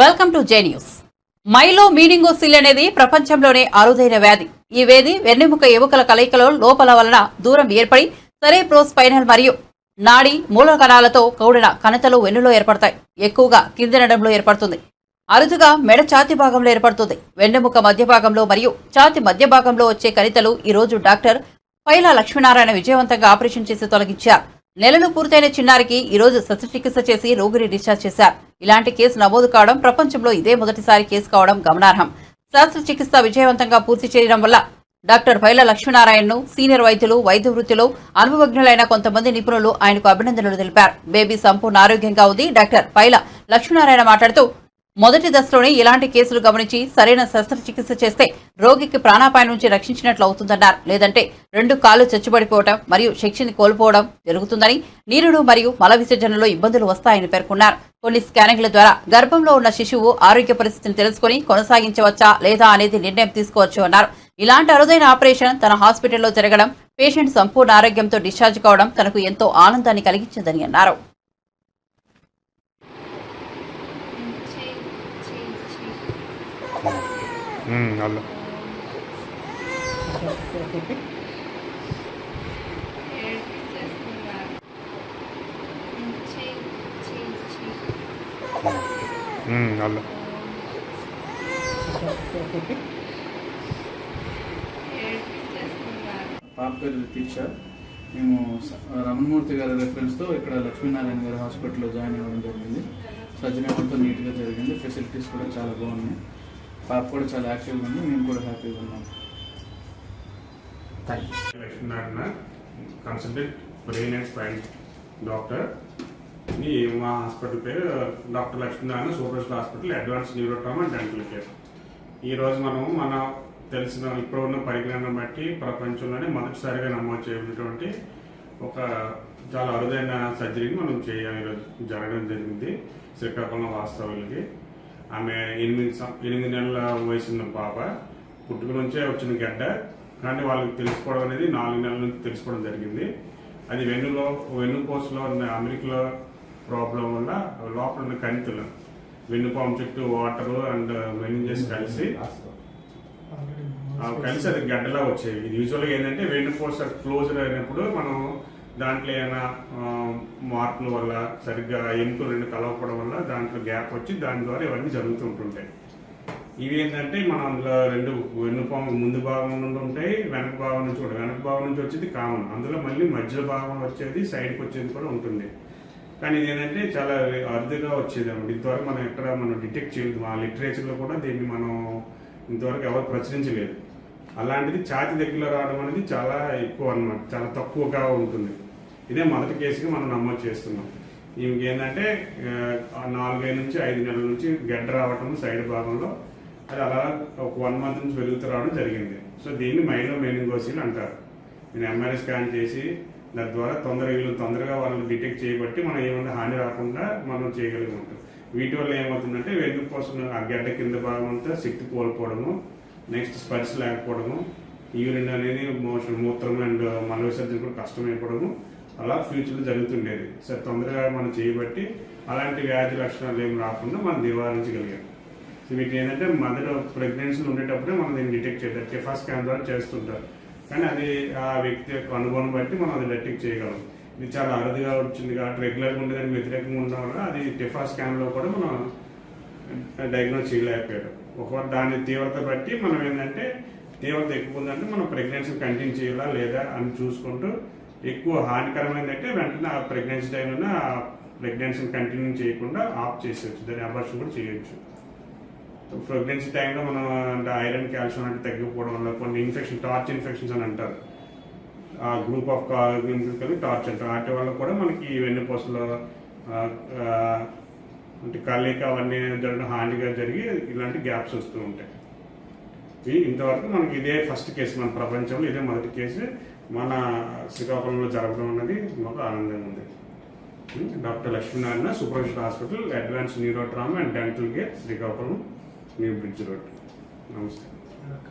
Welcome to J news. Myelomeningocele అనేది ప్రపంచంలోనే అరుదైన వ్యాధి. ఈ వ్యాధి వెన్నెముక ఎముకల కలయికలో లోపల వలన దూరం ఏర్పడి సెరెబ్రో స్పైనల్ మరియు నాడి మూల కణాలతో కూడిన కణతలు వెన్నులో ఏర్పడతాయి. ఎక్కువగా కింది నడంలో ఏర్పడుతుంది. అరుదుగా మెడ ఛాతి భాగంలో ఏర్పడుతుంది. వెన్నెముక మధ్య భాగంలో మరియు ఛాతి మధ్య భాగంలో వచ్చే కణితలు ఈ రోజు డాక్టర్ పైలా లక్ష్మీనారాయణ విజయవంతంగా ఆపరేషన్ చేసి తొలగించారు. నెలలు పూర్తయిన చిన్నారికి ఈ రోజు శస్త్రచికిత్స చేసి రోగిని డిశ్చార్జ్ చేశారు. ఇలాంటి కేసు నమోదు కావడం ప్రపంచంలో ఇదే మొదటిసారి కేసు కావడం గమనార్హం. శస్త్రచికిత్స విజయవంతంగా పూర్తి చేయడం వల్ల డాక్టర్ పైలా లక్ష్మీనారాయణను సీనియర్ వైద్యులు, వైద్య వృత్తిలో అనుభవజ్ఞులైన కొంతమంది నిపుణులు ఆయనకు అభినందనలు తెలిపారు. బేబీ సంపూర్ణ ఆరోగ్యంగా ఉంది. డాక్టర్ పైలా లక్ష్మీనారాయణ మాట్లాడుతూ, మొదటి దశలోనే ఇలాంటి కేసులు గమనించి సరైన శస్త్రచికిత్స చేస్తే రోగికి ప్రాణాపాయం నుంచి రక్షించినట్లు అవుతుందన్నారు. లేదంటే 2 కాళ్లు చచ్చుబడిపోవడం మరియు శక్తిని కోల్పోవడం జరుగుతుందని, నీరుడు మరియు మల విసర్జనలో ఇబ్బందులు వస్తాయని పేర్కొన్నారు. కొన్ని స్కానింగ్ల ద్వారా గర్భంలో ఉన్న శిశువు ఆరోగ్య పరిస్థితిని తెలుసుకుని కొనసాగించవచ్చా లేదా అనేది నిర్ణయం తీసుకోవచ్చు అన్నారు. ఇలాంటి అరుదైన ఆపరేషన్ తన హాస్పిటల్లో జరగడం, పేషెంట్ సంపూర్ణ ఆరోగ్యంతో డిశ్చార్జ్ కావడం తనకు ఎంతో ఆనందాన్ని కలిగించిందని అన్నారు. అలా అలా పాప పేరు రితీక్ష. మేము రమణమూర్తి గారి రెఫరెన్స్తో ఇక్కడ లక్ష్మీనారాయణ గారి హాస్పిటల్లో జాయిన్ అవ్వడం జరిగింది. సర్జరీ అంతా నీట్గా జరిగింది. ఫెసిలిటీస్ కూడా చాలా బాగున్నాయి. పాప కూడా చాలా యాక్టివ్గా ఉంది. మేము కూడా హ్యాపీగా ఉన్నాం. Lakshminarayana consultant brain and spine doctor. మా హాస్పిటల్ పేరు doctor Lakshminarayana super hospital advance neurotrauma and dental care. ఈరోజు మన తెలిసిన ఇప్పుడు ఉన్న పరిజ్ఞానం బట్టి ప్రపంచంలోనే మొదటిసారిగా నమోదు చేయబడినటువంటి ఒక చాలా అరుదైన సర్జరీని మనం జరగడం జరిగింది. శ్రీకాకుళం వాస్తవులకి ఆమె 8 నెలల వయసున్న పాప, పుట్టుక నుంచే వచ్చిన గడ్డ. కానీ వాళ్ళకి తెలుసుకోవడం అనేది 4 నెలల నుంచి తెలుసుకోవడం జరిగింది. అది వెన్నుపూసలో ఉన్న అమెరికాలో ప్రాబ్లం వల్ల లోపల ఉన్న కణితులు వెన్నుపాము చుట్టూ వాటరు అండ్ మెనింజెస్ కలిసి అది గడ్డలా వచ్చేవి. ఇది యూజువల్గా ఏంటంటే వెన్నుపూస క్లోజర్ అయినప్పుడు మనం దాంట్లో ఏమైనా మార్పుల వల్ల సరిగ్గా ఎముకలు 2 కలవకపోవడం వల్ల దాంట్లో గ్యాప్ వచ్చి దాని ద్వారా ఇవన్నీ జరుగుతూ ఉంటుంటాయి. ఇవి ఏంటంటే మనం అందులో 2 వెన్నుపాము ముందు భాగం నుండి ఉంటాయి, వెనక భాగం నుంచి ఉంటాయి. వెనక భాగం నుంచి వచ్చేది కామన్. అందులో మళ్ళీ మధ్య భాగం వచ్చేది, సైడ్కి వచ్చేది కూడా ఉంటుంది. కానీ ఇది ఏంటంటే చాలా అరుదుగా వచ్చేది అన్నమాట. ఇంతవరకు మనం డిటెక్ట్ చేయలేదు. మా లిటరేచర్లో కూడా దీన్ని మనం ఇంతవరకు ఎవరు ప్రచురించలేదు. అలాంటిది ఛాతి దగ్గరలో రావడం అనేది చాలా ఎక్కువ అన్నమాట. చాలా తక్కువగా ఉంటుంది. ఇదే మొదటి కేసుగా మనం నమోదు చేస్తున్నాం. ఈమెకి ఏంటంటే 4 నుంచి 5 నెలల నుంచి గడ్డ రావటం సైడ్ భాగంలో, అది అలా ఒక 1 మంత్ నుంచి పెరుగుతూ రావడం జరిగింది. సో దీన్ని మైలో మీనింగోసిల్ అంటారు. నేను ఎంఆర్ఐ స్కాన్ చేసి దాని ద్వారా తొందరగా వాళ్ళని డిటెక్ట్ చేయబట్టి మనం ఏమన్నా హాని రాకుండా మనం చేయగలిగి ఉంటాం. వీటి వల్ల ఏమవుతుందంటే వెన్నుపూస ఆ గడ్డ కింద భాగం అంతా శక్తి కోల్పోవడము, నెక్స్ట్ స్పర్శ లేకపోవడము, యూరిన్ అనేది మూత్రం అండ్ మల విసర్జన కూడా కష్టమైపోవడము అలా ఫ్యూచర్లో జరుగుతుండేది. సరే తొందరగా మనం చేయబట్టి అలాంటి వ్యాధి లక్షణాలు ఏమి రాకుండా మనం నివారించగలిగాం. సో వీటి ఏంటంటే మదర్ ప్రెగ్నెన్సీలు ఉండేటప్పుడే మనం దీన్ని డిటెక్ట్ చేద్దాం. టిఫా స్కాన్ ద్వారా చేస్తుంటారు. కానీ అది ఆ వ్యక్తి యొక్క అనుభవం బట్టి మనం అది డిటెక్ట్ చేయగలం. ఇది చాలా అరుదుగా వచ్చింది కాబట్టి రెగ్యులర్గా ఉండేదానికి వ్యతిరేకంగా ఉండడం వల్ల అది టిఫా స్కాన్లో కూడా మనం డయాగ్నోస్ చేయలేకపోయారు. ఒకవేళ దాని తీవ్రత బట్టి మనం ఏంటంటే తీవ్రత ఎక్కువ ఉందంటే మనం ప్రెగ్నెన్సీ కంటిన్యూ చేయాలా లేదా అని చూసుకుంటూ, ఎక్కువ హానికరమైందంటే వెంటనే ఆ ప్రెగ్నెన్సీ టైంలోనే ఆ ప్రెగ్నెన్సీని కంటిన్యూ చేయకుండా ఆఫ్ చేసేయచ్చు. దాన్ని అబార్షన్ కూడా చేయొచ్చు. ప్రెగ్నెన్సీ టైంలో మనం అంటే ఐరన్, కాల్షియం అంటే తగ్గిపోవడం వల్ల కొన్ని టార్చ్ ఇన్ఫెక్షన్స్ అని అంటారు. ఆ గ్రూప్ ఆఫ్ టార్చ్ అంటారు. వాటి వల్ల కూడా మనకి వెన్నుపూసలో అంటే కలయిక అవన్నీ జరగడం హానిగా జరిగి ఇలాంటి గ్యాప్స్ వస్తూ ఉంటాయి. ఇంతవరకు మనకి ఇదే ఫస్ట్ కేసు, మన ప్రపంచంలో ఇదే మొదటి కేసు మన శ్రీకాకుళంలో జరగడం అనేది మాకు ఆనందంగా ఉంది. Doctor Lakshminarayana super hospital advance neurotrauma and dental care, Srikakulam, new bridge road. నమస్తే.